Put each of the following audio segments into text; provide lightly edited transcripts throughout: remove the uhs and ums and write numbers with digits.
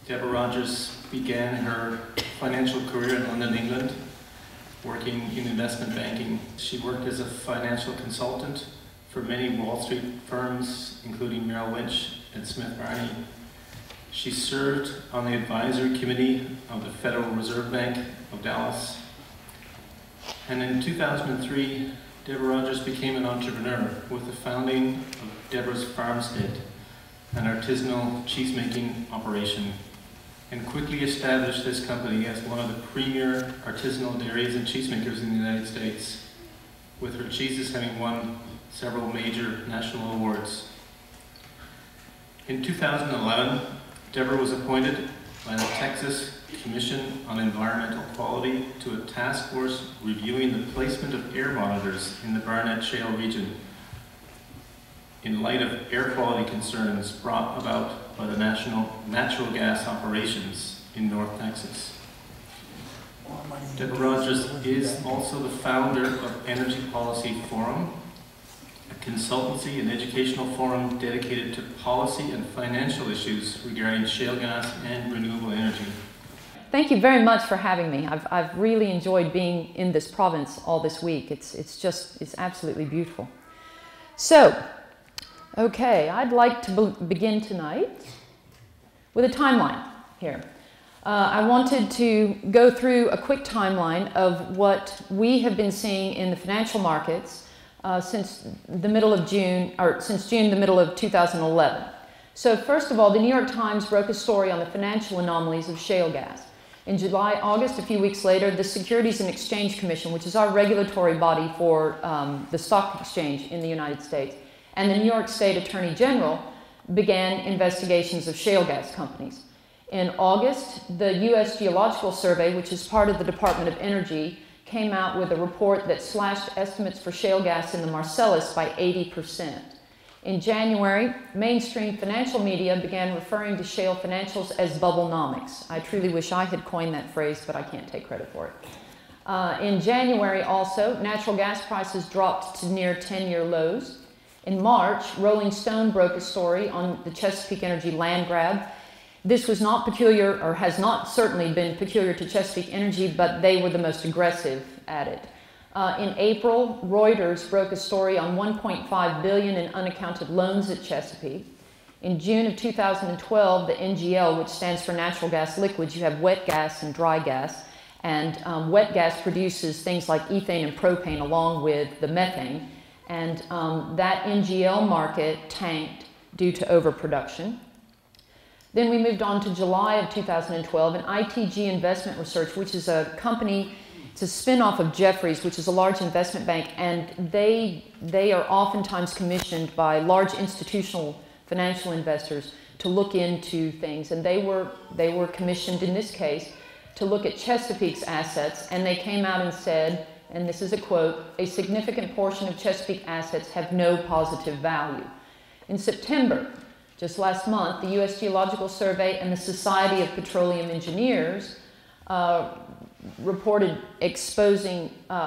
Deborah Rogers began her financial career in London, England, working in investment banking. She worked as a financial consultant for many Wall Street firms, including Merrill, Lynch, and Barney. She served on the advisory committee of the Federal Reserve Bank of Dallas. And in 2003, Deborah Rogers became an entrepreneur with the founding of Deborah's Farmstead, an artisanal cheese-making operation, and quickly established this company as one of the premier artisanal dairies and cheesemakers in the United States, with her cheeses having won several major national awards. In 2011, Deborah was appointed by the Texas Commission on Environmental Quality to a task force reviewing the placement of air monitors in the Barnett Shale region in light of air quality concerns brought about by the national natural gas operations in North Texas. Deborah Rogers is also the founder of Energy Policy Forum, a consultancy and educational forum dedicated to policy and financial issues regarding shale gas and renewable energy. Thank you very much for having me. I've really enjoyed being in this province all this week. It's absolutely beautiful. So, okay, I'd like to begin tonight with a timeline here. I wanted to go through a quick timeline of what we have been seeing in the financial markets since the middle of June, or since June, the middle of 2011. So first of all, the New York Times broke a story on the financial anomalies of shale gas. In July, August, a few weeks later, the Securities and Exchange Commission, which is our regulatory body for the stock exchange in the United States, and the New York State Attorney General began investigations of shale gas companies. In August, the U.S. Geological Survey, which is part of the Department of Energy, came out with a report that slashed estimates for shale gas in the Marcellus by 80%. In January, mainstream financial media began referring to shale financials as bubblenomics. I truly wish I had coined that phrase, but I can't take credit for it. In January also, natural gas prices dropped to near 10-year lows. In March, Rolling Stone broke a story on the Chesapeake Energy land grab. This was not peculiar, or has not certainly been peculiar to Chesapeake Energy, but they were the most aggressive at it. In April, Reuters broke a story on $1.5 billion in unaccounted loans at Chesapeake. In June of 2012, the NGL, which stands for natural gas liquids, you have wet gas and dry gas, and wet gas produces things like ethane and propane along with the methane, and that NGL market tanked due to overproduction. Then we moved on to July of 2012, and ITG Investment Research, which is a company, it's a spin-off of Jefferies, which is a large investment bank, and they are oftentimes commissioned by large institutional financial investors to look into things, and they were commissioned in this case to look at Chesapeake's assets, and they came out and said, and this is a quote, "A significant portion of Chesapeake assets have no positive value." In September, just last month, the U.S. Geological Survey and the Society of Petroleum Engineers reported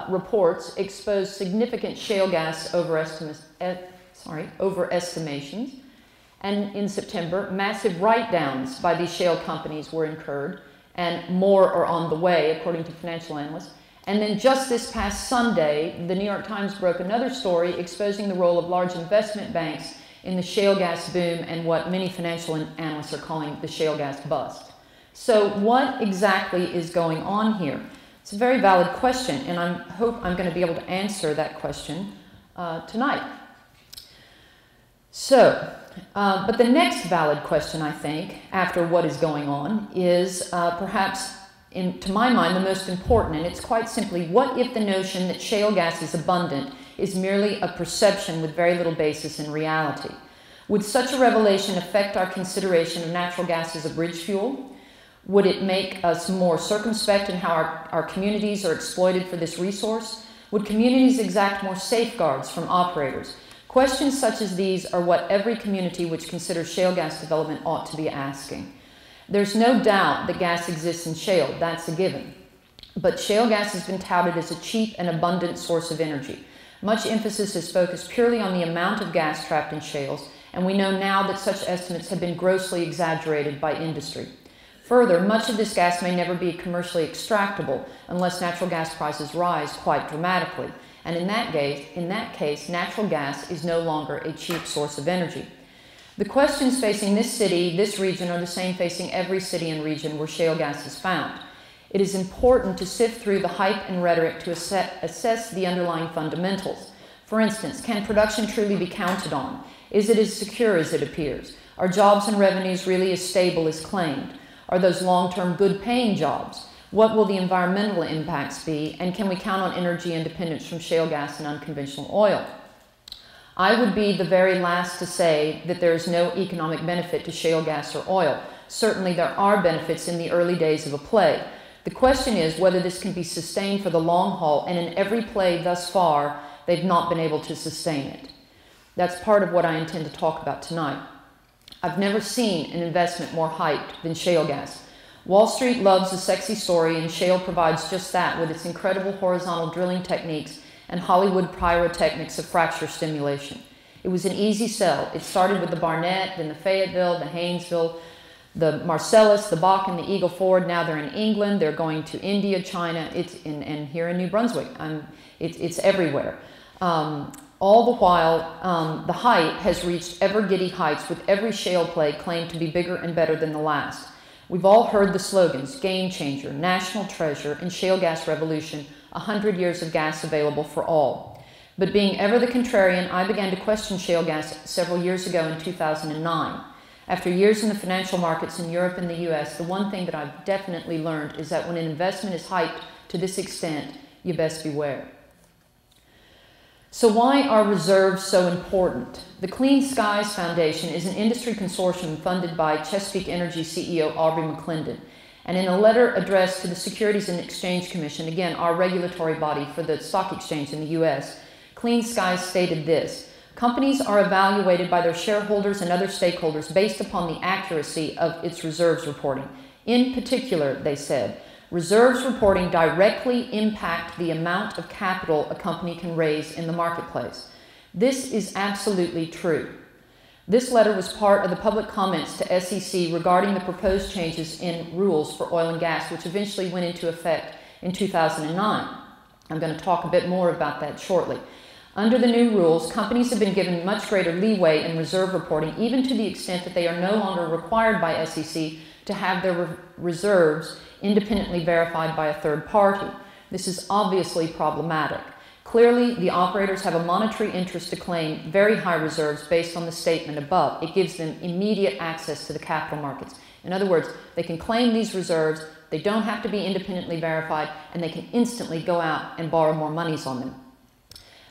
reports exposed significant shale gas overestimations. And in September, massive write-downs by these shale companies were incurred, and more are on the way, according to financial analysts. And then just this past Sunday, the New York Times broke another story exposing the role of large investment banks in the shale gas boom and what many financial analysts are calling the shale gas bust. So what exactly is going on here? It's a very valid question, and I hope I'm going to be able to answer that question tonight. So, but the next valid question, I think, after what is going on, is perhaps, to my mind, the most important, and it's quite simply, what if the notion that shale gas is abundant is merely a perception with very little basis in reality? Would such a revelation affect our consideration of natural gas as a bridge fuel? Would it make us more circumspect in how our communities are exploited for this resource? Would communities exact more safeguards from operators? Questions such as these are what every community which considers shale gas development ought to be asking. There's no doubt that gas exists in shale, that's a given. But shale gas has been touted as a cheap and abundant source of energy. Much emphasis is focused purely on the amount of gas trapped in shales, and we know now that such estimates have been grossly exaggerated by industry. Further, much of this gas may never be commercially extractable unless natural gas prices rise quite dramatically. And in that case, natural gas is no longer a cheap source of energy. The questions facing this city, this region, are the same facing every city and region where shale gas is found. It is important to sift through the hype and rhetoric to assess the underlying fundamentals. For instance, can production truly be counted on? Is it as secure as it appears? Are jobs and revenues really as stable as claimed? Are those long-term good-paying jobs? What will the environmental impacts be? And can we count on energy independence from shale gas and unconventional oil? I would be the very last to say that there is no economic benefit to shale gas or oil. Certainly there are benefits in the early days of a play. The question is whether this can be sustained for the long haul, and in every play thus far, they've not been able to sustain it. That's part of what I intend to talk about tonight. I've never seen an investment more hyped than shale gas. Wall Street loves a sexy story, and shale provides just that with its incredible horizontal drilling techniques and Hollywood pyrotechnics of fracture stimulation. It was an easy sell. It started with the Barnett, then the Fayetteville, the Haynesville, the Marcellus, the Bakken, the Eagle Ford. Now they're in England. They're going to India, China, and here in New Brunswick. It's everywhere. All the while, the hype has reached ever-giddy heights, with every shale play claimed to be bigger and better than the last. We've all heard the slogans, game changer, national treasure, and shale gas revolution, 100 years of gas available for all. But being ever the contrarian, I began to question shale gas several years ago in 2009. After years in the financial markets in Europe and the US, the one thing that I've definitely learned is that when an investment is hyped to this extent, you best beware. So why are reserves so important? The Clean Skies Foundation is an industry consortium funded by Chesapeake Energy CEO Aubrey McClendon. And in a letter addressed to the Securities and Exchange Commission, again, our regulatory body for the stock exchange in the US, Clean Skies stated this: companies are evaluated by their shareholders and other stakeholders based upon the accuracy of its reserves reporting. In particular, they said, reserves reporting directly impact the amount of capital a company can raise in the marketplace. This is absolutely true. This letter was part of the public comments to SEC regarding the proposed changes in rules for oil and gas, which eventually went into effect in 2009. I'm going to talk a bit more about that shortly. Under the new rules, companies have been given much greater leeway in reserve reporting, even to the extent that they are no longer required by SEC to have their reserves independently verified by a third party. This is obviously problematic. Clearly, the operators have a monetary interest to claim very high reserves based on the statement above. It gives them immediate access to the capital markets. In other words, they can claim these reserves, they don't have to be independently verified, and they can instantly go out and borrow more monies on them.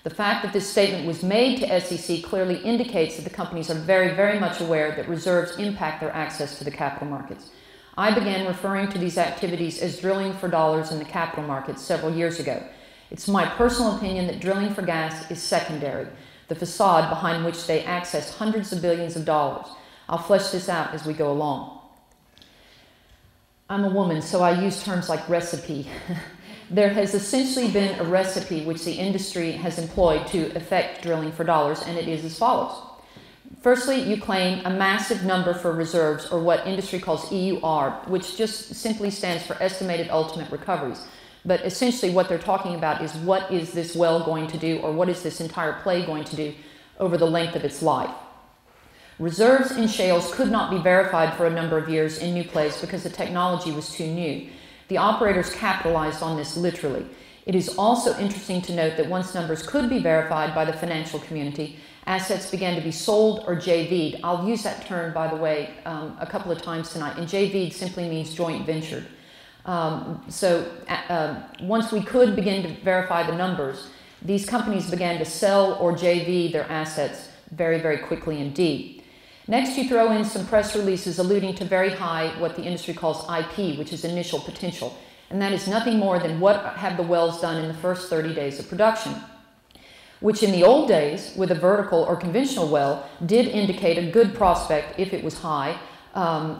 The fact that this statement was made to SEC clearly indicates that the companies are very, very much aware that reserves impact their access to the capital markets. I began referring to these activities as drilling for dollars in the capital markets several years ago. It's my personal opinion that drilling for gas is secondary, the facade behind which they access hundreds of billions of dollars. I'll flesh this out as we go along. I'm a woman, so I use terms like recipe. There has essentially been a recipe which the industry has employed to effect drilling for dollars, and it is as follows. Firstly, you claim a massive number for reserves, or what industry calls EUR, which just simply stands for estimated ultimate recoveries. But essentially what they're talking about is what is this well going to do, or what is this entire play going to do over the length of its life. Reserves in shales could not be verified for a number of years in new plays because the technology was too new. The operators capitalized on this literally. It is also interesting to note that once numbers could be verified by the financial community, assets began to be sold or JV'd. I'll use that term, by the way, a couple of times tonight. And JV'd simply means joint ventured. Once we could begin to verify the numbers, these companies began to sell or JV their assets very, very quickly indeed. Next, you throw in some press releases alluding to very high, what the industry calls IP, which is initial potential. And that is nothing more than what have the wells done in the first 30 days of production, which in the old days, with a vertical or conventional well, did indicate a good prospect if it was high,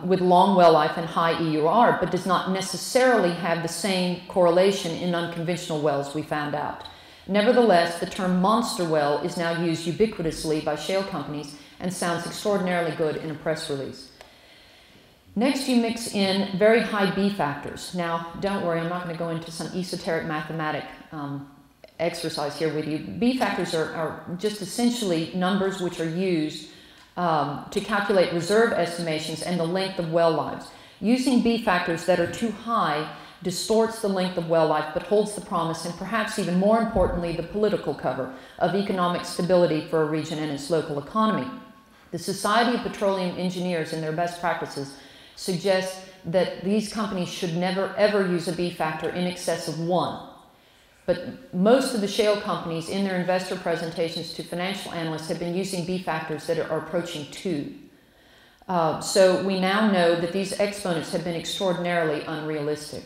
with long well life and high EUR, but does not necessarily have the same correlation in unconventional wells, we found out. Nevertheless, the term monster well is now used ubiquitously by shale companies and sounds extraordinarily good in a press release. Next, you mix in very high B factors. Now, don't worry, I'm not going to go into some esoteric mathematic exercise here with you. B factors are just essentially numbers which are used to calculate reserve estimations and the length of well lives. Using B factors that are too high distorts the length of well life but holds the promise and perhaps even more importantly the political cover of economic stability for a region and its local economy. The Society of Petroleum Engineers in their best practices suggests that these companies should never ever use a B factor in excess of 1. But most of the shale companies in their investor presentations to financial analysts have been using B factors that are approaching 2. So we now know that these exponents have been extraordinarily unrealistic.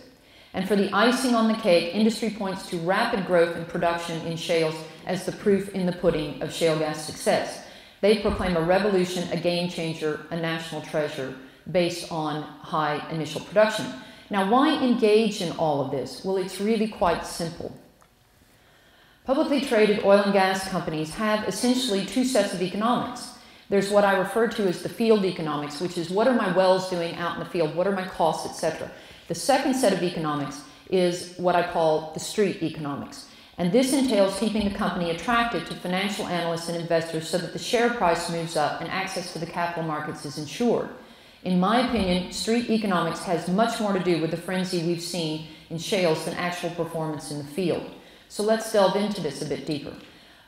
And for the icing on the cake, industry points to rapid growth in production in shales as the proof in the pudding of shale gas success. They proclaim a revolution, a game changer, a national treasure based on high initial production. Now, why engage in all of this? Well, it's really quite simple. Publicly traded oil and gas companies have essentially 2 sets of economics. There's what I refer to as the field economics, which is what are my wells doing out in the field, what are my costs, etc. The second set of economics is what I call the street economics. And this entails keeping the company attractive to financial analysts and investors so that the share price moves up and access to the capital markets is ensured. In my opinion, street economics has much more to do with the frenzy we've seen in shales than actual performance in the field. So let's delve into this a bit deeper.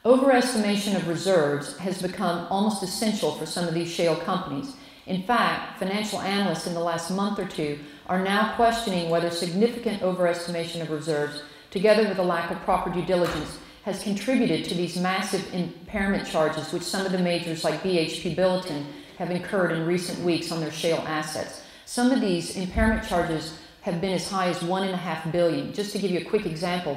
Overestimation of reserves has become almost essential for some of these shale companies. In fact, financial analysts in the last month or 2 are now questioning whether significant overestimation of reserves, together with a lack of proper due diligence, has contributed to these massive impairment charges which some of the majors like BHP Billiton have incurred in recent weeks on their shale assets. Some of these impairment charges have been as high as $1.5 billion. Just to give you a quick example,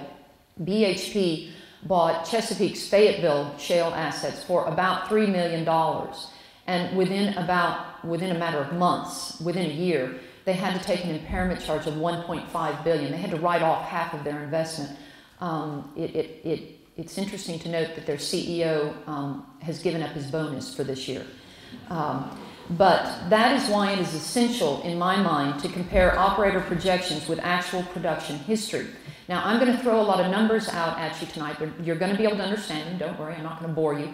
BHP bought Chesapeake's Fayetteville shale assets for about $3 million. And within a matter of months, within a year, they had to take an impairment charge of $1.5 billion. They had to write off half of their investment. It's interesting to note that their CEO has given up his bonus for this year. But that is why it is essential, in my mind, to compare operator projections with actual production history. Now, I'm going to throw a lot of numbers out at you tonight, but you're going to be able to understand them. Don't worry, I'm not going to bore you.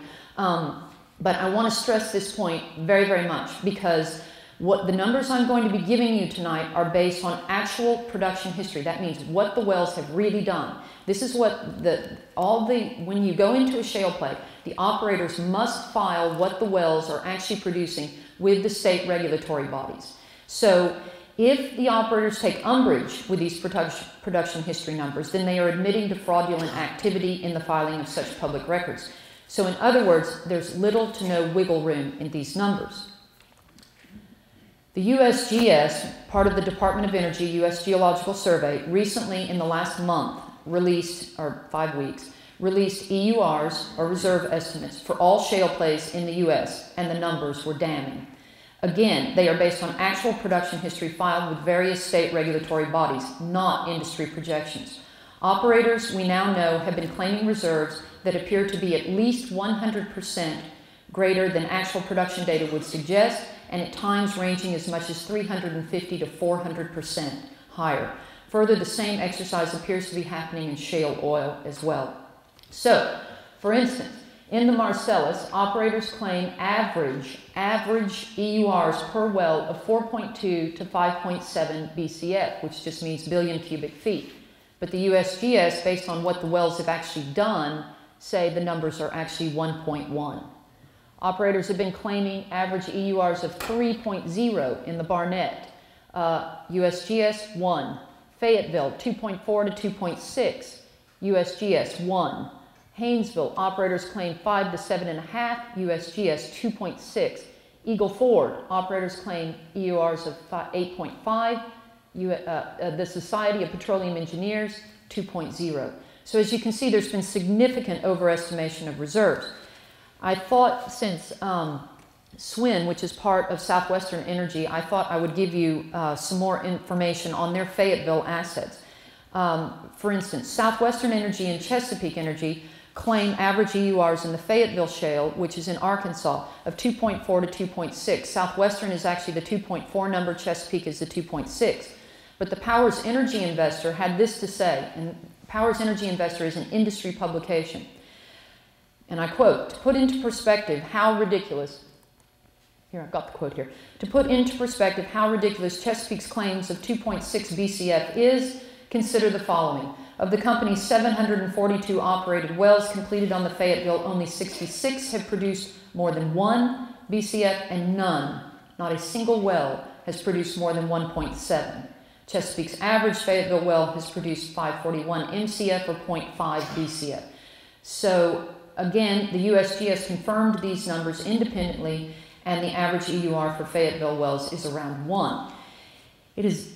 But I want to stress this point very, very much because what the numbers I'm going to be giving you tonight are based on actual production history. That means what the wells have really done. This is what when you go into a shale play, the operators must file what the wells are actually producing with the state regulatory bodies. So if the operators take umbrage with these production history numbers, then they are admitting to fraudulent activity in the filing of such public records. So in other words, there's little to no wiggle room in these numbers. The USGS, part of the Department of Energy U.S. Geological Survey, recently in the last month released, or 5 weeks, released EURs, or reserve estimates, for all shale plays in the U.S., and the numbers were damning. Again, they are based on actual production history filed with various state regulatory bodies, not industry projections. Operators, we now know, have been claiming reserves that appear to be at least 100% greater than actual production data would suggest, and at times ranging as much as 350 to 400% higher. Further, the same exercise appears to be happening in shale oil as well. So, for instance, in the Marcellus, operators claim average EURs per well of 4.2 to 5.7 BCF, which just means billion cubic feet. But the USGS, based on what the wells have actually done, say the numbers are actually 1.1. Operators have been claiming average EURs of 3.0 in the Barnett. USGS, 1. Fayetteville, 2.4 to 2.6. USGS, 1. Haynesville, operators claim 5 to 7.5. USGS, 2.6. Eagle Ford, operators claim EURs of 8.5. The Society of Petroleum Engineers, 2.0. So as you can see, there's been significant overestimation of reserves. I thought since SWN, which is part of Southwestern Energy, I thought I would give you some more information on their Fayetteville assets. For instance, Southwestern Energy and Chesapeake Energy claim average EURs in the Fayetteville Shale, which is in Arkansas, of 2.4 to 2.6. Southwestern is actually the 2.4 number, Chesapeake is the 2.6. But the Powers Energy Investor had this to say, and Powers Energy Investor is an industry publication. And I quote, "To put into perspective how ridiculous," here, I've got the quote here, "to put into perspective how ridiculous Chesapeake's claims of 2.6 BCF is, consider the following. Of the company's 742 operated wells completed on the Fayetteville, only 66 have produced more than 1 BCF, and none, not a single well, has produced more than 1.7. Chesapeake's average Fayetteville well has produced 541 MCF or 0.5 BCF. So again, the USGS confirmed these numbers independently, and the average EUR for Fayetteville wells is around 1. It is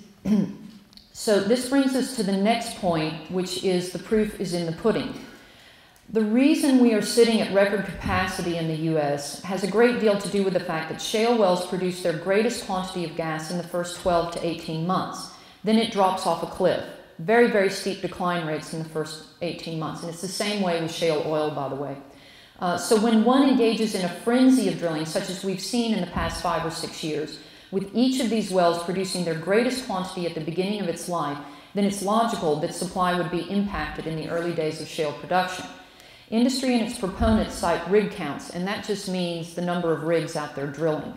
so this brings us to the next point, which is the proof is in the pudding. The reason we are sitting at record capacity in the U.S. has a great deal to do with the fact that shale wells produce their greatest quantity of gas in the first 12 to 18 months. Then it drops off a cliff. Very, very steep decline rates in the first 18 months. And it's the same way with shale oil, by the way. So when one engages in a frenzy of drilling, such as we've seen in the past 5 or 6 years, with each of these wells producing their greatest quantity at the beginning of its life, then it's logical that supply would be impacted in the early days of shale production. Industry and its proponents cite rig counts, and that just means the number of rigs out there drilling.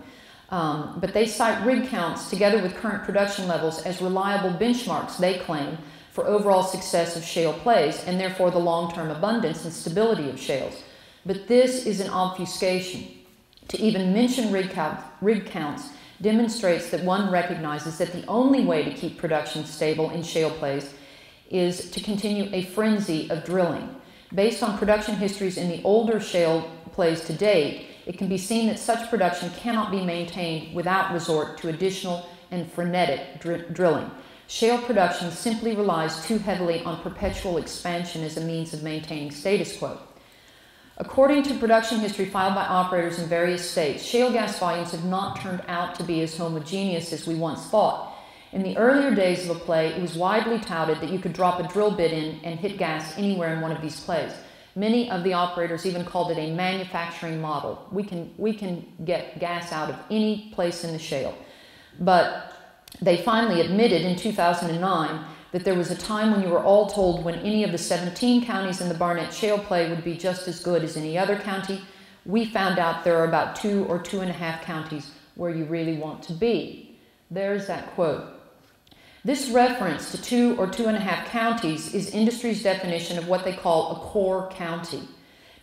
But they cite rig counts together with current production levels as reliable benchmarks, they claim, for overall success of shale plays, and therefore the long-term abundance and stability of shales. But this is an obfuscation. To even mention rig counts demonstrates that one recognizes that the only way to keep production stable in shale plays is to continue a frenzy of drilling. Based on production histories in the older shale plays to date, it can be seen that such production cannot be maintained without resort to additional and frenetic drilling. Shale production simply relies too heavily on perpetual expansion as a means of maintaining status quo. According to production history filed by operators in various states, shale gas volumes have not turned out to be as homogeneous as we once thought. In the earlier days of a play, it was widely touted that you could drop a drill bit in and hit gas anywhere in one of these plays. Many of the operators even called it a manufacturing model. We can get gas out of any place in the shale. But they finally admitted in 2009 that there was a time when you were all told when any of the 17 counties in the Barnett Shale play would be just as good as any other county. We found out there are about 2 or 2.5 counties where you really want to be. There's that quote. This reference to 2 or 2.5 counties is industry's definition of what they call a core county.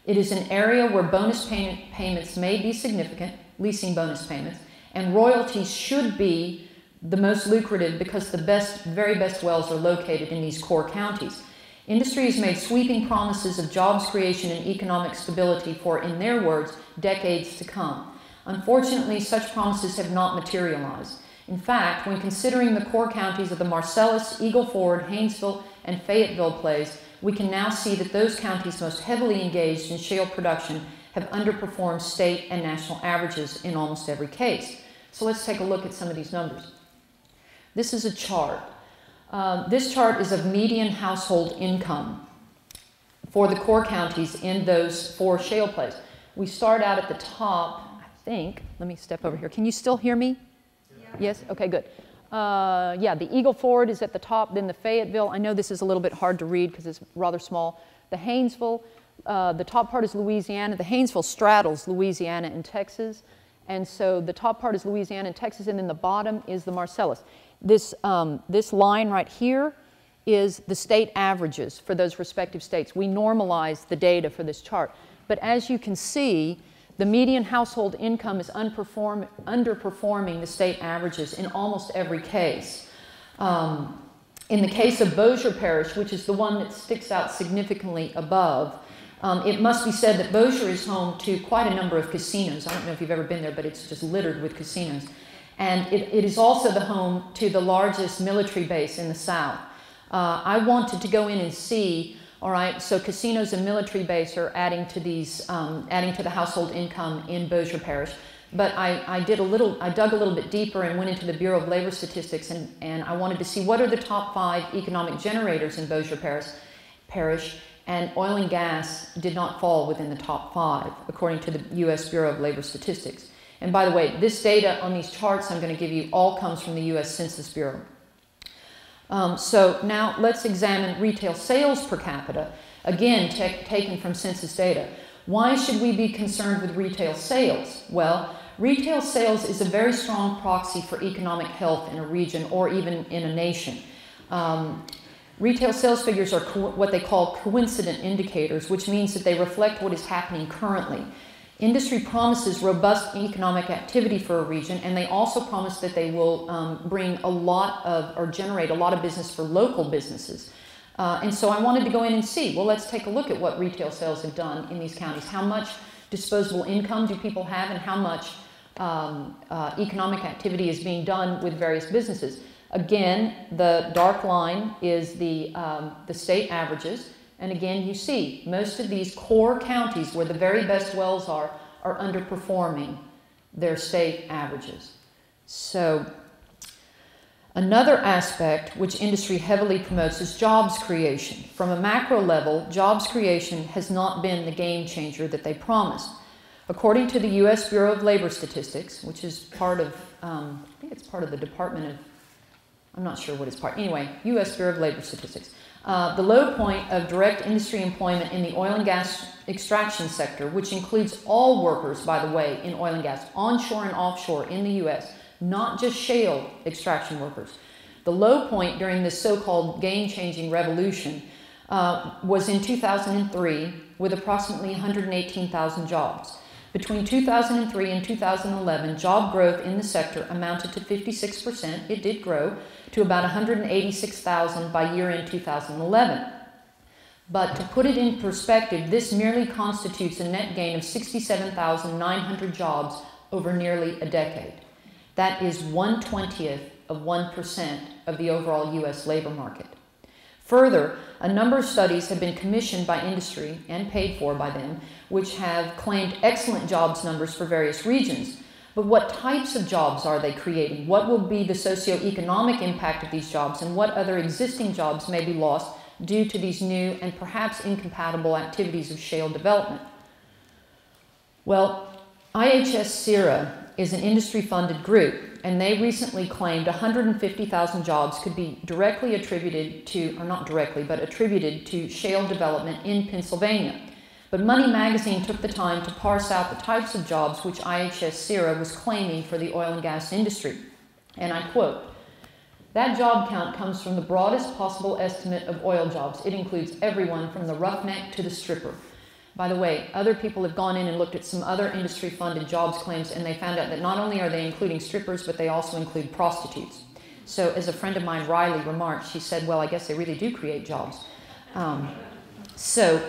It is an area where bonus payments may be significant, leasing bonus payments, and royalties should be the most lucrative because the very best wells are located in these core counties. Industry has made sweeping promises of jobs creation and economic stability for, in their words, decades to come. Unfortunately, such promises have not materialized. In fact, when considering the core counties of the Marcellus, Eagle Ford, Haynesville, and Fayetteville plays, we can now see that those counties most heavily engaged in shale production have underperformed state and national averages in almost every case. So let's take a look at some of these numbers. This is a chart. This chart is of median household income for the core counties in those 4 shale plays. We start out at the top, I think. Let me step over here. Can you still hear me? Yeah. Yes? Okay, good. Yeah, the Eagle Ford is at the top, then the Fayetteville. I know this is a little bit hard to read because it's rather small. The Haynesville, the top part is Louisiana. The Haynesville straddles Louisiana and Texas. And so the top part is Louisiana and Texas, and then the bottom is the Marcellus. This line right here is the state averages for those respective states. We normalize the data for this chart. But as you can see, the median household income is underperforming the state averages in almost every case. In the case of Bossier Parish, which is the one that sticks out significantly above, it must be said that Bossier is home to quite a number of casinos. I don't know if you've ever been there, but it's just littered with casinos. And it is also the home to the largest military base in the South. I wanted to go in and see, all right, so casinos and military base are adding to these, adding to the household income in Bossier Parish. But I dug a little bit deeper and went into the Bureau of Labor Statistics, and I wanted to see what are the top 5 economic generators in Bossier Parish. and oil and gas did not fall within the top 5, according to the U.S. Bureau of Labor Statistics. And by the way, this data on these charts I'm going to give you all comes from the U.S. Census Bureau. So now let's examine retail sales per capita, again taken from census data. Why should we be concerned with retail sales? Well, retail sales is a very strong proxy for economic health in a region or even in a nation. Retail sales figures are what they call coincident indicators, which means that they reflect what is happening currently. Industry promises robust economic activity for a region, and they also promise that they will bring a lot of, or generate a lot of business for local businesses. And so I wanted to go in and see, well, let's take a look at what retail sales have done in these counties. How much disposable income do people have, and how much economic activity is being done with various businesses? Again, the dark line is the state averages. And again, you see, most of these core counties where the very best wells are underperforming their state averages. So another aspect which industry heavily promotes is jobs creation. From a macro level, jobs creation has not been the game changer that they promised. According to the U.S. Bureau of Labor Statistics, which is part of, I think it's part of the Department of, I'm not sure what it's part, anyway, U.S. Bureau of Labor Statistics. The low point of direct industry employment in the oil and gas extraction sector, which includes all workers, by the way, in oil and gas, onshore and offshore in the U.S., not just shale extraction workers. The low point during this so-called game-changing revolution was in 2003 with approximately 118,000 jobs. Between 2003 and 2011, job growth in the sector amounted to 56%. It did grow to about 186,000 by year-end 2011. But to put it in perspective, this merely constitutes a net gain of 67,900 jobs over nearly a decade. That is 1/20th of 1% of the overall U.S. labor market. Further, a number of studies have been commissioned by industry and paid for by them, which have claimed excellent jobs numbers for various regions. But what types of jobs are they creating? What will be the socioeconomic impact of these jobs, and what other existing jobs may be lost due to these new and perhaps incompatible activities of shale development? Well, IHS-CERA is an industry-funded group, and they recently claimed 150,000 jobs could be directly attributed to, or not directly, but attributed to shale development in Pennsylvania. But Money Magazine took the time to parse out the types of jobs which IHS-CERA was claiming for the oil and gas industry. And I quote, "That job count comes from the broadest possible estimate of oil jobs. It includes everyone from the roughneck to the stripper." By the way, other people have gone in and looked at some other industry-funded jobs claims, and they found out that not only are they including strippers, but they also include prostitutes. So as a friend of mine, Riley, remarked, she said, well, I guess they really do create jobs. So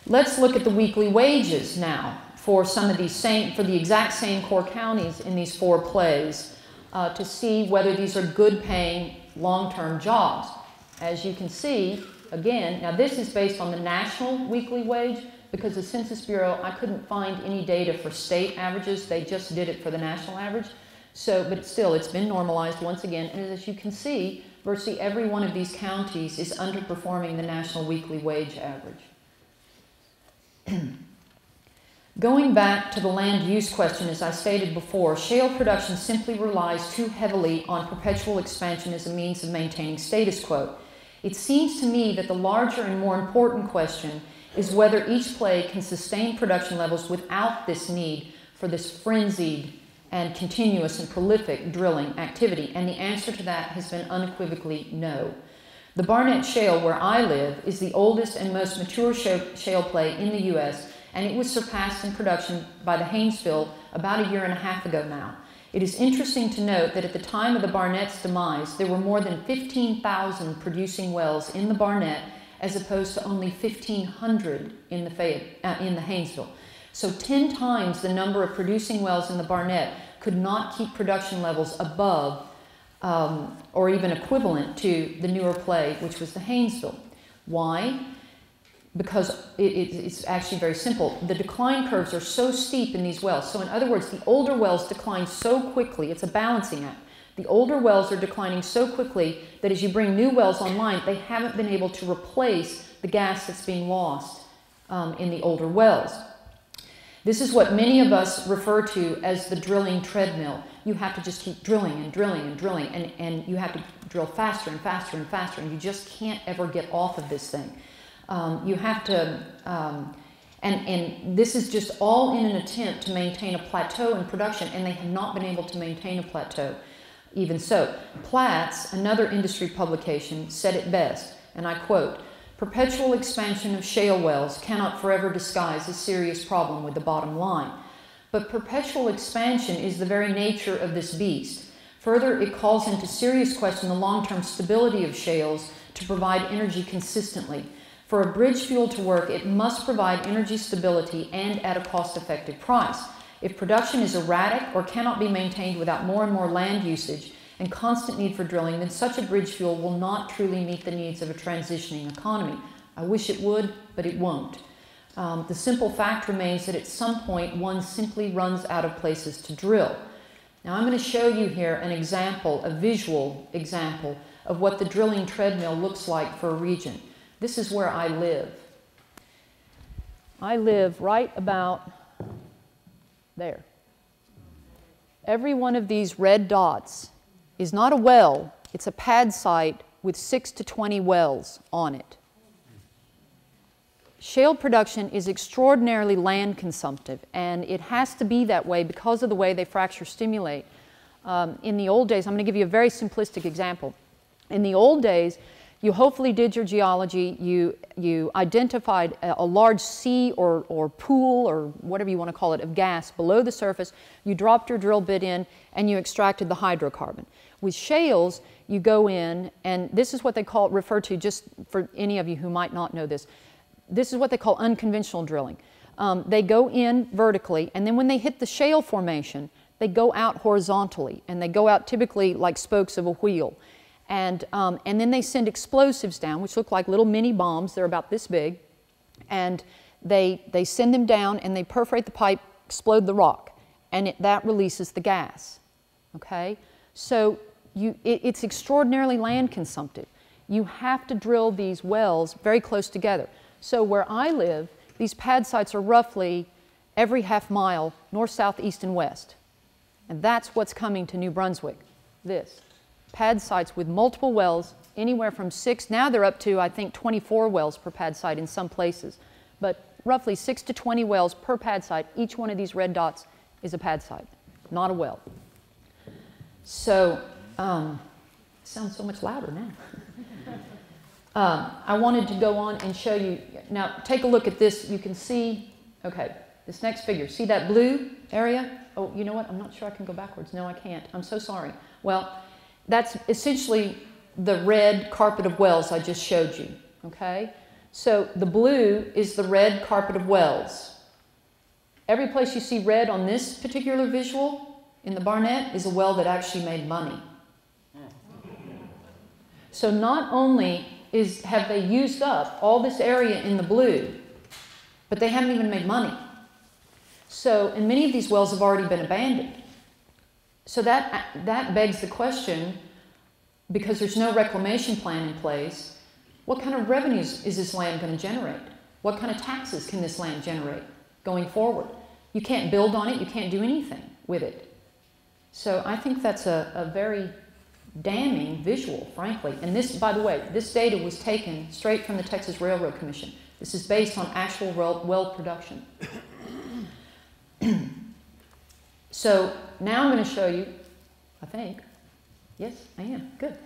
let's look at the weekly wages now for some of these for the exact same core counties in these 4 plays to see whether these are good-paying, long-term jobs. As you can see, again, now this is based on the national weekly wage, because the Census Bureau, I couldn't find any data for state averages. They just did it for the national average. So, but still, it's been normalized once again. And as you can see, virtually every one of these counties is underperforming the national weekly wage average. Going back to the land use question, as I stated before, shale production simply relies too heavily on perpetual expansion as a means of maintaining status quo. It seems to me that the larger and more important question is whether each play can sustain production levels without this need for this frenzied and continuous and prolific drilling activity, and the answer to that has been unequivocally no. The Barnett Shale, where I live, is the oldest and most mature shale play in the U.S., and it was surpassed in production by the Haynesville about 1.5 years ago now. It is interesting to note that at the time of the Barnett's demise, there were more than 15,000 producing wells in the Barnett, as opposed to only 1,500 in the Haynesville. So 10 times the number of producing wells in the Barnett could not keep production levels above or even equivalent to the newer play, which was the Haynesville. Why? Because it's actually very simple. The decline curves are so steep in these wells. So in other words, the older wells decline so quickly, it's a balancing act. The older wells are declining so quickly that as you bring new wells online, they haven't been able to replace the gas that's being lost in the older wells. This is what many of us refer to as the drilling treadmill. You have to just keep drilling and drilling and drilling, and you have to drill faster and faster and faster, and you just can't ever get off of this thing. You have to, and this is just all in an attempt to maintain a plateau in production, and they have not been able to maintain a plateau. Even so, Platts, another industry publication, said it best, and I quote, "Perpetual expansion of shale wells cannot forever disguise a serious problem with the bottom line. But perpetual expansion is the very nature of this beast. Further, it calls into serious question the long-term stability of shales to provide energy consistently. For a bridge fuel to work, it must provide energy stability and at a cost-effective price. If production is erratic or cannot be maintained without more and more land usage and constant need for drilling, then such a bridge fuel will not truly meet the needs of a transitioning economy. I wish it would, but it won't. The simple fact remains that at some point one simply runs out of places to drill." Now I'm going to show you here an example, a visual example of what the drilling treadmill looks like for a region. This is where I live. I live right about there. Every one of these red dots is not a well, it's a pad site with 6 to 20 wells on it. Shale production is extraordinarily land consumptive, and it has to be that way because of the way they fracture stimulate. In the old days, I'm going to give you a very simplistic example. In the old days, you hopefully did your geology, you identified a large sea or pool or whatever you want to call it of gas below the surface, you dropped your drill bit in, and you extracted the hydrocarbon. With shales, you go in, and this is what they refer to, just for any of you who might not know this, this is what they call unconventional drilling. They go in vertically, and then when they hit the shale formation, they go out horizontally, and they go out typically like spokes of a wheel. And then they send explosives down, which look like little mini bombs. They're about this big. And they send them down, and they perforate the pipe, explode the rock, and that releases the gas. Okay? So it's extraordinarily land consumptive. You have to drill these wells very close together. So where I live, these pad sites are roughly every half mile, north, south, east, and west. And that's what's coming to New Brunswick, this. Pad sites with multiple wells, anywhere from 6, now they're up to, I think, 24 wells per pad site in some places. But roughly 6 to 20 wells per pad site. Each one of these red dots is a pad site, not a well. So, it sounds so much louder now. I wanted to go on and show you, now take a look at this. You can see, okay, this next figure. See that blue area? Oh, you know what? I'm not sure I can go backwards. No, I can't. I'm so sorry. Well, that's essentially the red carpet of wells I just showed you, okay? So the blue is the red carpet of wells. Every place you see red on this particular visual in the Barnett is a well that actually made money. So not only have they used up all this area in the blue, but they haven't even made money. So, and many of these wells have already been abandoned. So that begs the question, because there's no reclamation plan in place, what kind of revenues is this land going to generate? What kind of taxes can this land generate going forward? You can't build on it, you can't do anything with it. So I think that's a very damning visual, frankly. And this, by the way, this data was taken straight from the Texas Railroad Commission. This is based on actual well production. So now I'm going to show you, I think, yes, I am, good.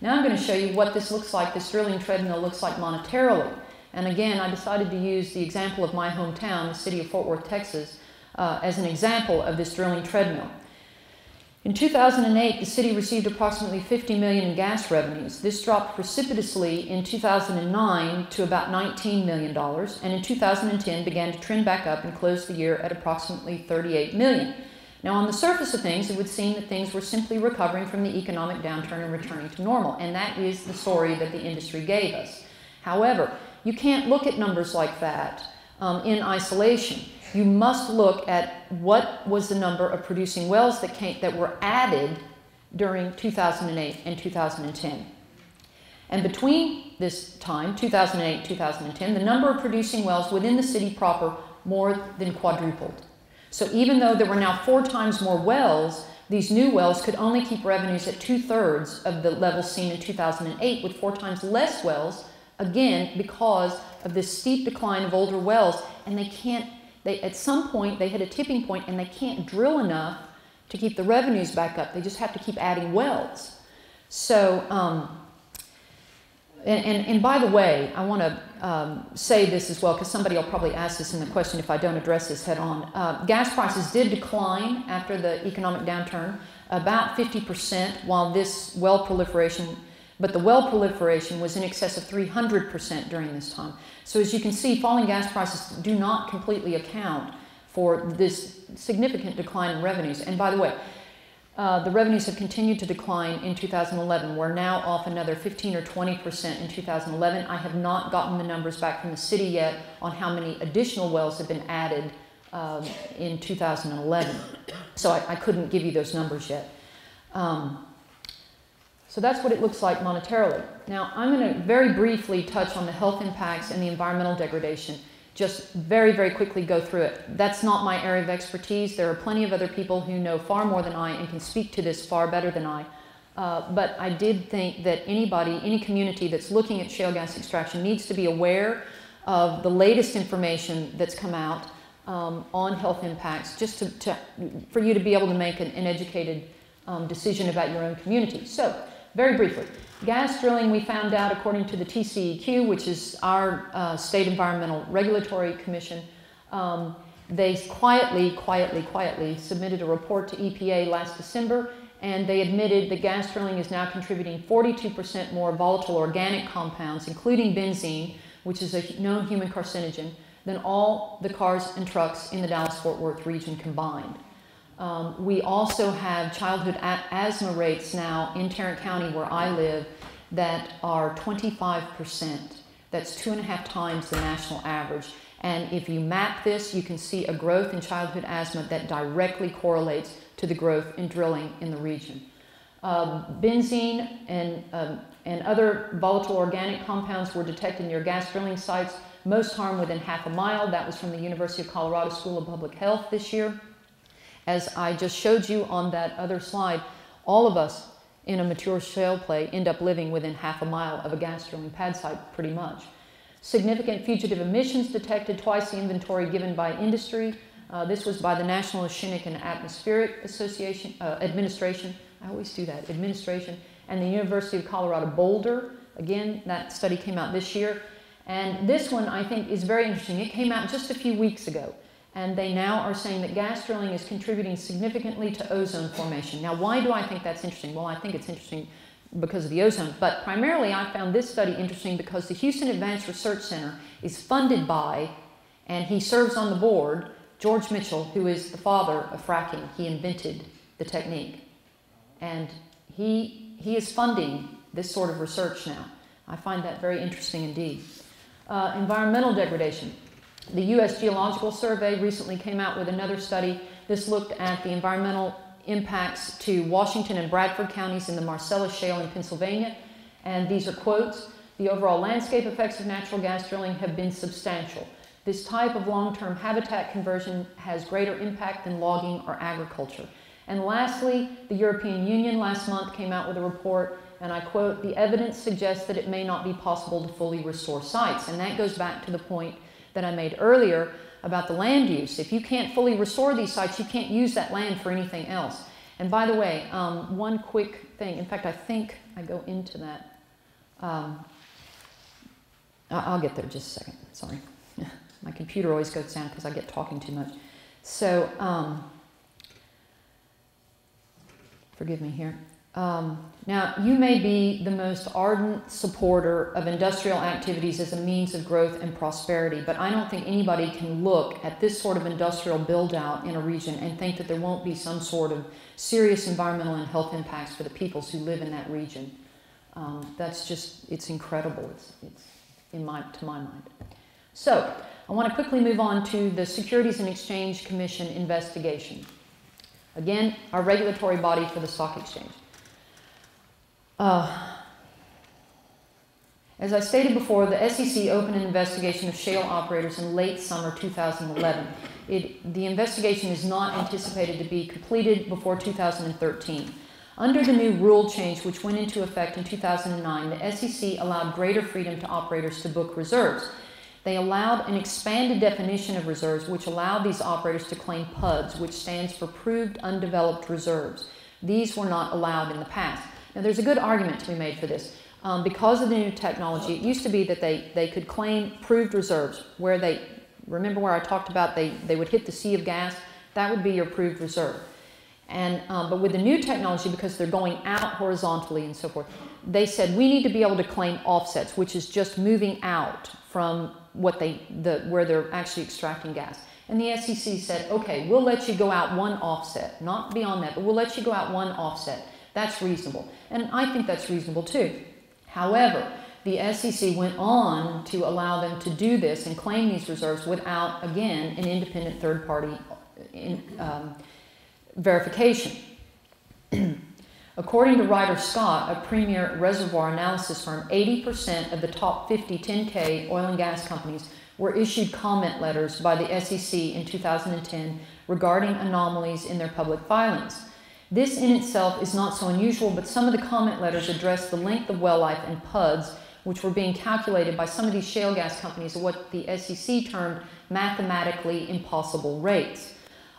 Now I'm going to show you what this looks like, this drilling treadmill looks like monetarily. And again, I decided to use the example of my hometown, the city of Fort Worth, Texas, as an example of this drilling treadmill. In 2008, the city received approximately $50 million in gas revenues. This dropped precipitously in 2009 to about $19 million, and in 2010 began to trend back up and closed the year at approximately $38 million. Now, on the surface of things, it would seem that things were simply recovering from the economic downturn and returning to normal, and that is the story that the industry gave us. However, you can't look at numbers like that in isolation. You must look at what was the number of producing wells that were added during 2008 and 2010. And between this time, 2008 2010, the number of producing wells within the city proper more than quadrupled. So even though there were now 4 times more wells, these new wells could only keep revenues at 2/3 of the level seen in 2008 with 4 times less wells, again, because of this steep decline of older wells. And at some point, they hit a tipping point and they can't drill enough to keep the revenues back up. They just have to keep adding wells. So, and by the way, I want to say this as well, because somebody will probably ask this in the question if I don't address this head on. Gas prices did decline after the economic downturn, about 50%, while this well proliferation, but the well proliferation was in excess of 300% during this time. So as you can see, falling gas prices do not completely account for this significant decline in revenues. And by the way, the revenues have continued to decline in 2011. We're now off another 15 or 20% in 2011. I have not gotten the numbers back from the city yet on how many additional wells have been added in 2011. So I couldn't give you those numbers yet. So that's what it looks like monetarily. Now, I'm going to very briefly touch on the health impacts and the environmental degradation. Just very, very quickly go through it. That's not my area of expertise. There are plenty of other people who know far more than I and can speak to this far better than I. But I did think that anybody, any community that's looking at shale gas extraction needs to be aware of the latest information that's come out on health impacts, just for you to be able to make an educated decision about your own community. So, very briefly, gas drilling, we found out, according to the TCEQ, which is our State Environmental Regulatory Commission, they quietly submitted a report to EPA last December, and they admitted that gas drilling is now contributing 42% more volatile organic compounds, including benzene, which is a known human carcinogen, than all the cars and trucks in the Dallas-Fort Worth region combined. We also have childhood asthma rates now in Tarrant County, where I live, that are 25%. That's 2.5 times the national average. And if you map this, you can see a growth in childhood asthma that directly correlates to the growth in drilling in the region. Benzene and other volatile organic compounds were detected near gas drilling sites, most harm within half a mile. That was from the University of Colorado School of Public Health this year. As I just showed you on that other slide, all of us in a mature shale play end up living within half a mile of a gas drilling pad site, pretty much. Significant fugitive emissions detected, twice the inventory given by industry. This was by the National Oceanic and Atmospheric Administration. I always do that, administration. And the University of Colorado Boulder. Again, that study came out this year. And this one, I think, is very interesting. It came out just a few weeks ago. And they now are saying that gas drilling is contributing significantly to ozone formation. Now, why do I think that's interesting? Well, I think it's interesting because of the ozone. But primarily, I found this study interesting because the Houston Advanced Research Center is funded by, and he serves on the board, George Mitchell, who is the father of fracking. He invented the technique. And he is funding this sort of research now. I find that very interesting indeed. Environmental degradation. The U.S. Geological Survey recently came out with another study. This looked at the environmental impacts to Washington and Bradford counties in the Marcellus Shale in Pennsylvania. And these are quotes. The overall landscape effects of natural gas drilling have been substantial. This type of long-term habitat conversion has greater impact than logging or agriculture. And lastly, the European Union last month came out with a report, and I quote, "The evidence suggests that it may not be possible to fully restore sites." And that goes back to the point that I made earlier about the land use. If you can't fully restore these sites, you can't use that land for anything else. And by the way, one quick thing, in fact, I think I go into that. I'll get there just a second, sorry. My computer always goes down because I get talking too much. So, forgive me here. Now, you may be the most ardent supporter of industrial activities as a means of growth and prosperity, but I don't think anybody can look at this sort of industrial build-out in a region and think that there won't be some sort of serious environmental and health impacts for the peoples who live in that region. That's just, it's incredible, it's to my mind. So, I want to quickly move on to the Securities and Exchange Commission investigation. Again, our regulatory body for the stock exchange. As I stated before, the SEC opened an investigation of shale operators in late summer 2011. The investigation is not anticipated to be completed before 2013. Under the new rule change, which went into effect in 2009, the SEC allowed greater freedom to operators to book reserves. They allowed an expanded definition of reserves, which allowed these operators to claim PUDs, which stands for Proved Undeveloped Reserves. These were not allowed in the past. Now, there's a good argument to be made for this. Because of the new technology, it used to be that they could claim proved reserves, where remember where I talked about they would hit the sea of gas? That would be your proved reserve. And, but with the new technology, because they're going out horizontally and so forth, they said we need to be able to claim offsets, which is just moving out from what where they're actually extracting gas. And the SEC said, okay, we'll let you go out one offset, not beyond that, but we'll let you go out one offset. That's reasonable. And I think that's reasonable too. However, the SEC went on to allow them to do this and claim these reserves without, again, an independent third-party verification. According to Ryder Scott, a premier reservoir analysis firm, 80% of the top 50 10K oil and gas companies were issued comment letters by the SEC in 2010 regarding anomalies in their public filings. This in itself is not so unusual, but some of the comment letters address the length of well life and PUDs, which were being calculated by some of these shale gas companies at what the SEC termed mathematically impossible rates.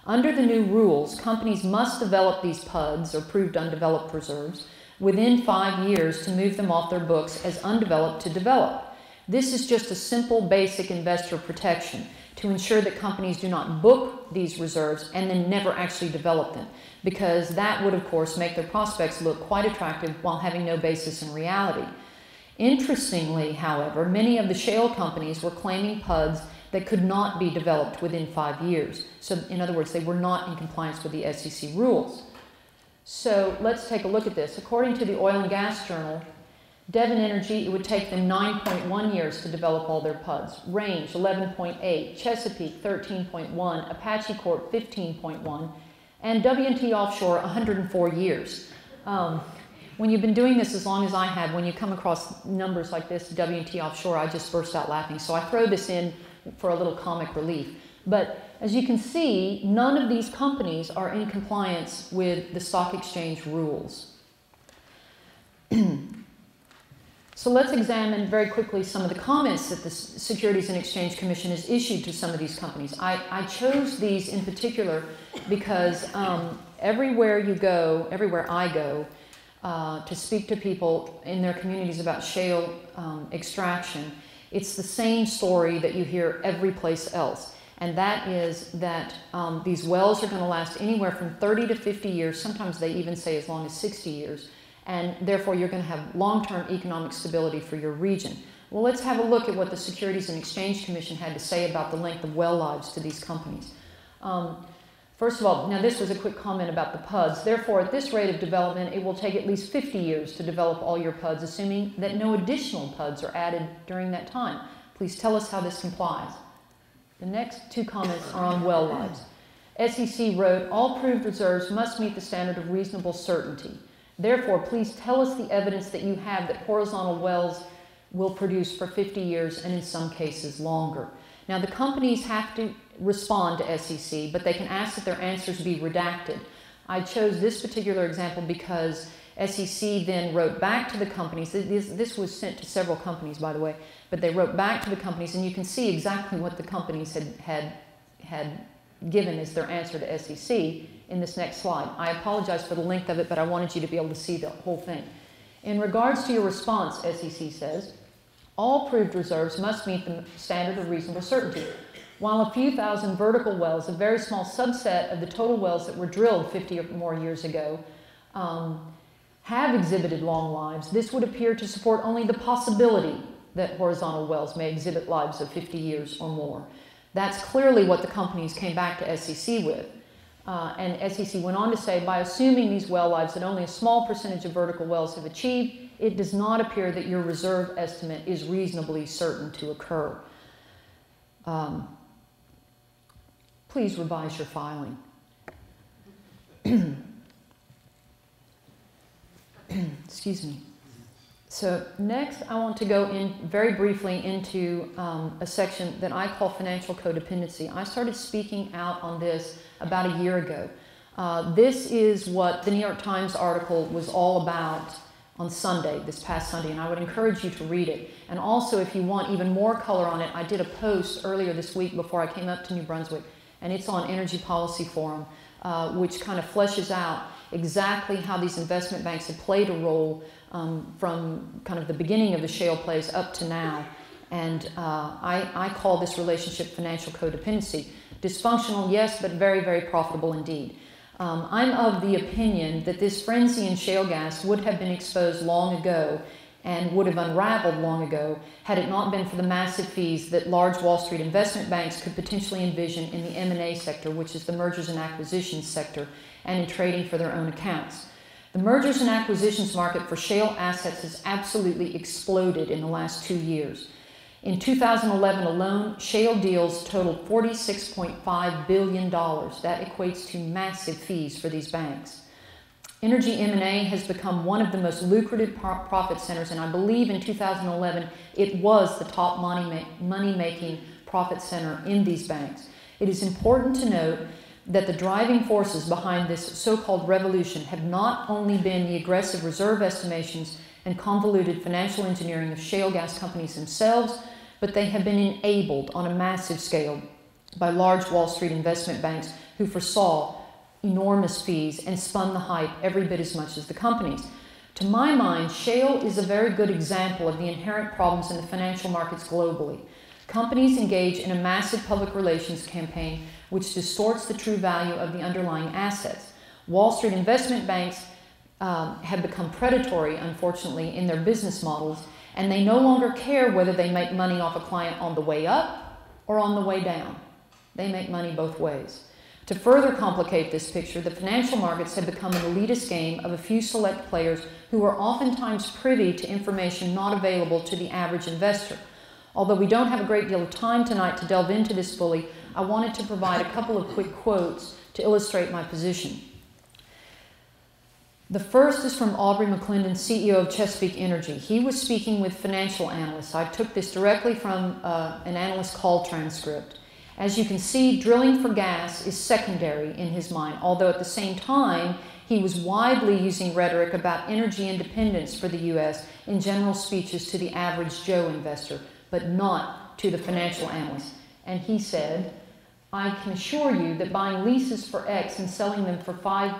Under the new rules, companies must develop these PUDs, or proved undeveloped reserves, within 5 years to move them off their books as undeveloped to developed. This is just a simple, basic investor protection to ensure that companies do not book these reserves and then never actually develop them, because that would, of course, make their prospects look quite attractive while having no basis in reality. Interestingly, however, many of the shale companies were claiming PUDs that could not be developed within 5 years. So, in other words, they were not in compliance with the SEC rules. So, let's take a look at this. According to the Oil and Gas Journal, Devon Energy, it would take them 9.1 years to develop all their PUDs. Range, 11.8. Chesapeake, 13.1. Apache Corp, 15.1. And W&T Offshore, 104 years. When you've been doing this as long as I have, when you come across numbers like this, W&T Offshore, I just burst out laughing. So I throw this in for a little comic relief. But as you can see, none of these companies are in compliance with the stock exchange rules. So let's examine very quickly some of the comments that the Securities and Exchange Commission has issued to some of these companies. I chose these in particular because everywhere I go to speak to people in their communities about shale extraction, it's the same story that you hear every place else. And that is that these wells are going to last anywhere from 30 to 50 years. Sometimes they even say as long as 60 years. And therefore, you're going to have long-term economic stability for your region. Well, let's have a look at what the Securities and Exchange Commission had to say about the length of well lives to these companies. First of all, now this was a quick comment about the PUDs. Therefore, at this rate of development, it will take at least 50 years to develop all your PUDs, assuming that no additional PUDs are added during that time. Please tell us how this complies. The next two comments are on well lives. SEC wrote, all proved reserves must meet the standard of reasonable certainty. Therefore, please tell us the evidence that you have that horizontal wells will produce for 50 years and in some cases longer. Now, the companies have to respond to SEC, but they can ask that their answers be redacted. I chose this particular example because SEC then wrote back to the companies. This was sent to several companies, by the way, but they wrote back to the companies, and you can see exactly what the companies had given as their answer to SEC in this next slide. I apologize for the length of it, but I wanted you to be able to see the whole thing. In regards to your response, SEC says, all proved reserves must meet the standard of reasonable certainty. While a few thousand vertical wells, a very small subset of the total wells that were drilled 50 or more years ago, have exhibited long lives, this would appear to support only the possibility that horizontal wells may exhibit lives of 50 years or more. That's clearly what the companies came back to SEC with. And SEC went on to say, by assuming these well lives that only a small percentage of vertical wells have achieved, it does not appear that your reserve estimate is reasonably certain to occur. Please revise your filing. Excuse me. So next I want to go in very briefly into a section that I call financial codependency. I started speaking out on this about a year ago. This is what the New York Times article was all about on Sunday, this past Sunday, and I would encourage you to read it. And also, if you want even more color on it, I did a post earlier this week before I came up to New Brunswick, and it's on Energy Policy Forum, which kind of fleshes out exactly how these investment banks have played a role from kind of the beginning of the shale plays up to now. And I call this relationship financial codependency. Dysfunctional, yes, but very, very profitable indeed. I'm of the opinion that this frenzy in shale gas would have been exposed long ago and would have unraveled long ago had it not been for the massive fees that large Wall Street investment banks could potentially envision in the M&A sector, which is the mergers and acquisitions sector, and in trading for their own accounts. The mergers and acquisitions market for shale assets has absolutely exploded in the last 2 years. In 2011 alone, shale deals totaled $46.5 billion. That equates to massive fees for these banks. Energy M&A has become one of the most lucrative profit centers, and I believe in 2011 it was the top money-making profit center in these banks. It is important to note that the driving forces behind this so-called revolution have not only been the aggressive reserve estimations and convoluted financial engineering of shale gas companies themselves, but they have been enabled on a massive scale by large Wall Street investment banks who foresaw enormous fees and spun the hype every bit as much as the companies. To my mind, shale is a very good example of the inherent problems in the financial markets globally. Companies engage in a massive public relations campaign which distorts the true value of the underlying assets. Wall Street investment banks have become predatory, unfortunately, in their business models, and they no longer care whether they make money off a client on the way up or on the way down. They make money both ways. To further complicate this picture, the financial markets have become an elitist game of a few select players who are oftentimes privy to information not available to the average investor. Although we don't have a great deal of time tonight to delve into this fully, I wanted to provide a couple of quick quotes to illustrate my position. The first is from Aubrey McClendon, CEO of Chesapeake Energy. He was speaking with financial analysts. I took this directly from an analyst call transcript. As you can see, drilling for gas is secondary in his mind, although at the same time, he was widely using rhetoric about energy independence for the U.S. in general speeches to the average Joe investor, but not to the financial analyst. And he said, I can assure you that buying leases for X and selling them for 5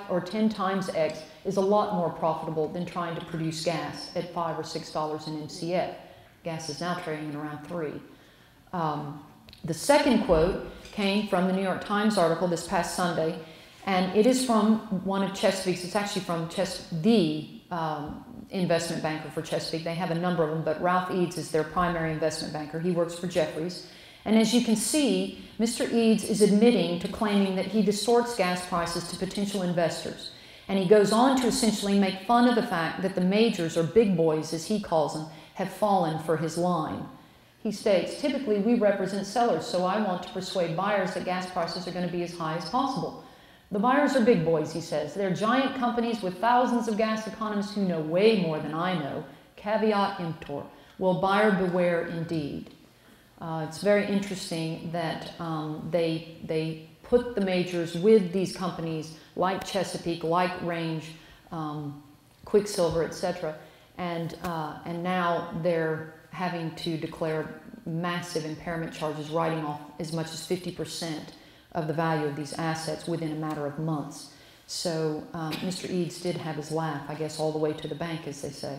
or 10 times X is a lot more profitable than trying to produce gas at $5 or $6 an MCF. Gas is now trading at around 3. The second quote came from the New York Times article this past Sunday, and it is from one of Chesapeake's. It's actually from the investment banker for Chesapeake. They have a number of them, but Ralph Eads is their primary investment banker. He works for Jefferies. And as you can see, Mr. Eads is admitting to claiming that he distorts gas prices to potential investors. And he goes on to essentially make fun of the fact that the majors, or big boys as he calls them, have fallen for his line. He states, typically we represent sellers, so I want to persuade buyers that gas prices are going to be as high as possible. The buyers are big boys, he says. They're giant companies with thousands of gas economists who know way more than I know. Caveat emptor. Well, buyer beware indeed. It's very interesting that they put the majors with these companies like Chesapeake, like Range, Quicksilver, etc., and now they're having to declare massive impairment charges, writing off as much as 50% of the value of these assets within a matter of months. So Mr. Eads did have his laugh, I guess, all the way to the bank, as they say.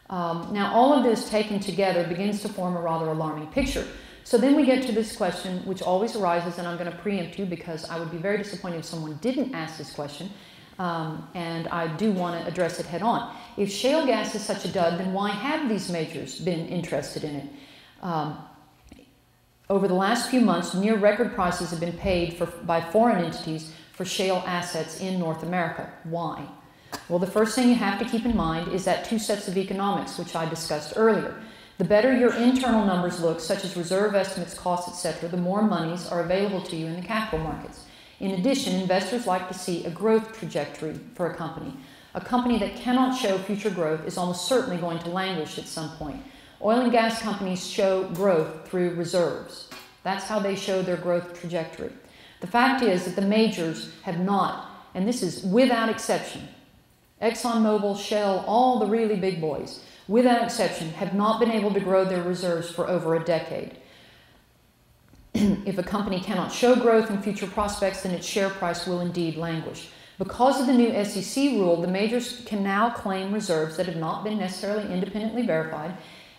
Now, all of this taken together begins to form a rather alarming picture. So then we get to this question, which always arises, and I'm going to preempt you because I would be very disappointed if someone didn't ask this question, and I do want to address it head on. If shale gas is such a dud, then why have these majors been interested in it? Over the last few months, near record prices have been paid by foreign entities for shale assets in North America. Why? Well, the first thing you have to keep in mind is that 2 sets of economics, which I discussed earlier. The better your internal numbers look, such as reserve estimates, costs, etc., the more monies are available to you in the capital markets. In addition, investors like to see a growth trajectory for a company. A company that cannot show future growth is almost certainly going to languish at some point. Oil and gas companies show growth through reserves. That's how they show their growth trajectory. The fact is that the majors have not, and this is without exception, ExxonMobil, Shell, all the really big boys, without exception, have not been able to grow their reserves for over a decade. If a company cannot show growth in future prospects, then its share price will indeed languish. Because of the new SEC rule, the majors can now claim reserves that have not been necessarily independently verified,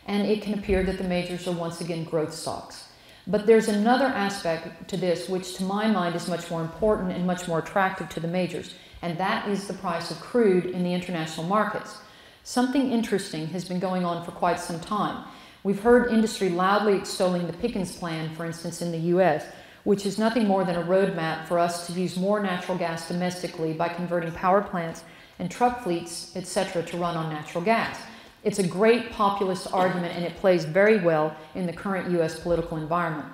and it can appear that the majors are once again growth stocks. But there's another aspect to this which to my mind is much more important and much more attractive to the majors, and that is the price of crude in the international markets. Something interesting has been going on for quite some time. We've heard industry loudly extolling the Pickens plan, for instance, in the U.S., which is nothing more than a roadmap for us to use more natural gas domestically by converting power plants and truck fleets, etc., to run on natural gas. It's a great populist argument, and it plays very well in the current U.S. political environment.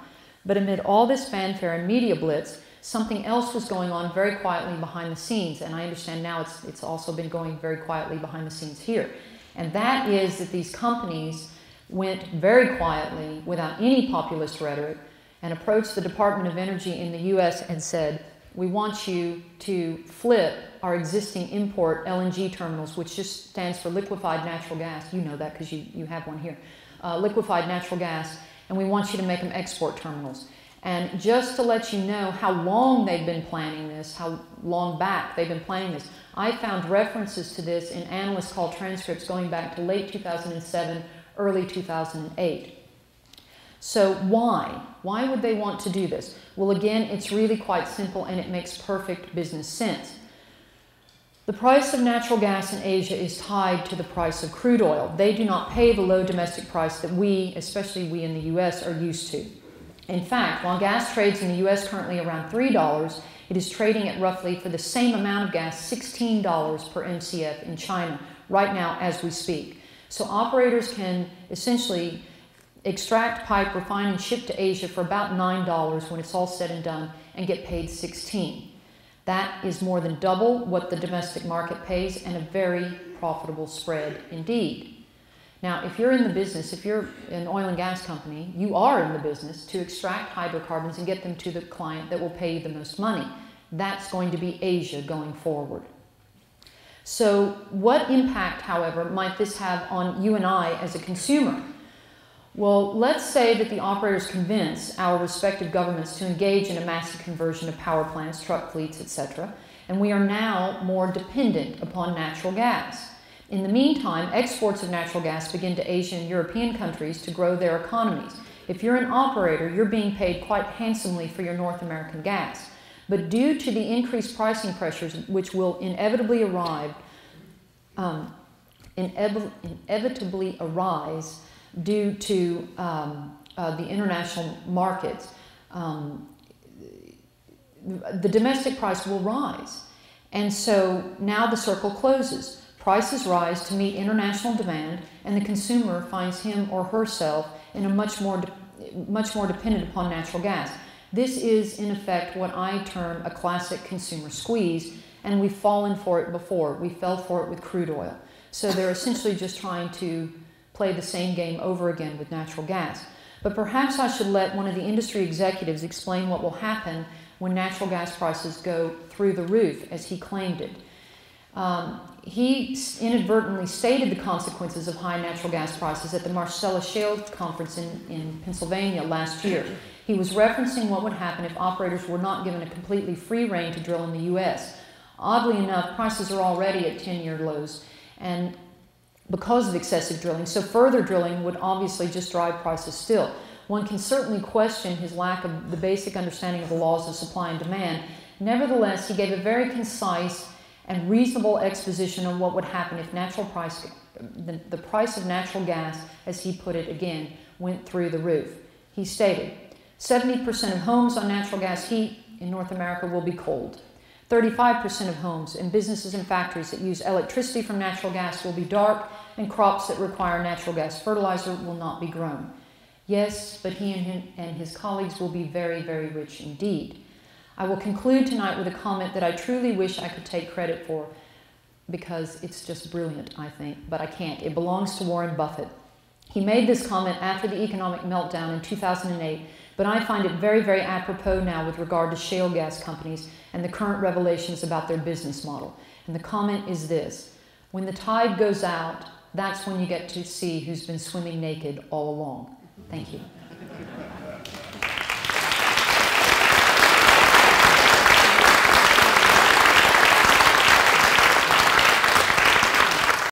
But amid all this fanfare and media blitz, something else was going on very quietly behind the scenes, and I understand now it's also been going very quietly behind the scenes here. And that is that these companies went very quietly, without any populist rhetoric, and approached the Department of Energy in the U.S. and said, we want you to flip our existing import LNG terminals, which just stands for liquefied natural gas. You know that because you have one here. Liquefied natural gas, and we want you to make them export terminals. And just to let you know how long they've been planning this, how long back they've been planning this, I found references to this in analyst call transcripts going back to late 2007, early 2008. So why? Why would they want to do this? Well, again, it's really quite simple, and it makes perfect business sense. The price of natural gas in Asia is tied to the price of crude oil. They do not pay the low domestic price that we, especially we in the U.S., are used to. In fact, while gas trades in the U.S. currently around $3, it is trading at roughly, for the same amount of gas, $16 per MCF in China right now as we speak. So operators can essentially extract, pipe, refine, and ship to Asia for about $9 when it's all said and done, and get paid $16. That is more than double what the domestic market pays, and a very profitable spread indeed. Now, if you're in the business, if you're an oil and gas company, you are in the business to extract hydrocarbons and get them to the client that will pay you the most money. That's going to be Asia going forward. So what impact, however, might this have on you and I as a consumer? Well, let's say that the operators convince our respective governments to engage in a massive conversion of power plants, truck fleets, etc., and we are now more dependent upon natural gas. In the meantime, exports of natural gas begin to Asian and European countries to grow their economies. If you're an operator, you're being paid quite handsomely for your North American gas. But due to the increased pricing pressures which will inevitably arise due to the international markets, the domestic price will rise. And so now the circle closes. Prices rise to meet international demand, and the consumer finds him or herself in a much more dependent upon natural gas. This is, in effect, what I term a classic consumer squeeze, and we've fallen for it before. We fell for it with crude oil. So they're essentially just trying to play the same game over again with natural gas. But perhaps I should let one of the industry executives explain what will happen when natural gas prices go through the roof, as he claimed it. He inadvertently stated the consequences of high natural gas prices at the Marcellus Shale conference in Pennsylvania last year. He was referencing what would happen if operators were not given a completely free rein to drill in the U.S. Oddly enough, prices are already at 10-year lows, and because of excessive drilling, so further drilling would obviously just drive prices still. One can certainly question his lack of the basic understanding of the laws of supply and demand. Nevertheless, he gave a very concise and reasonable exposition on what would happen if the price of natural gas, as he put it again, went through the roof. He stated, 70% of homes on natural gas heat in North America will be cold. 35% of homes and businesses and factories that use electricity from natural gas will be dark, and crops that require natural gas fertilizer will not be grown. Yes, but he and his colleagues will be very, very rich indeed. I will conclude tonight with a comment that I truly wish I could take credit for. because it's just brilliant, I think, but I can't. It belongs to Warren Buffett. He made this comment after the economic meltdown in 2008, but I find it very, very apropos now with regard to shale gas companies and the current revelations about their business model. And the comment is this: when the tide goes out, that's when you get to see who's been swimming naked all along. Thank you.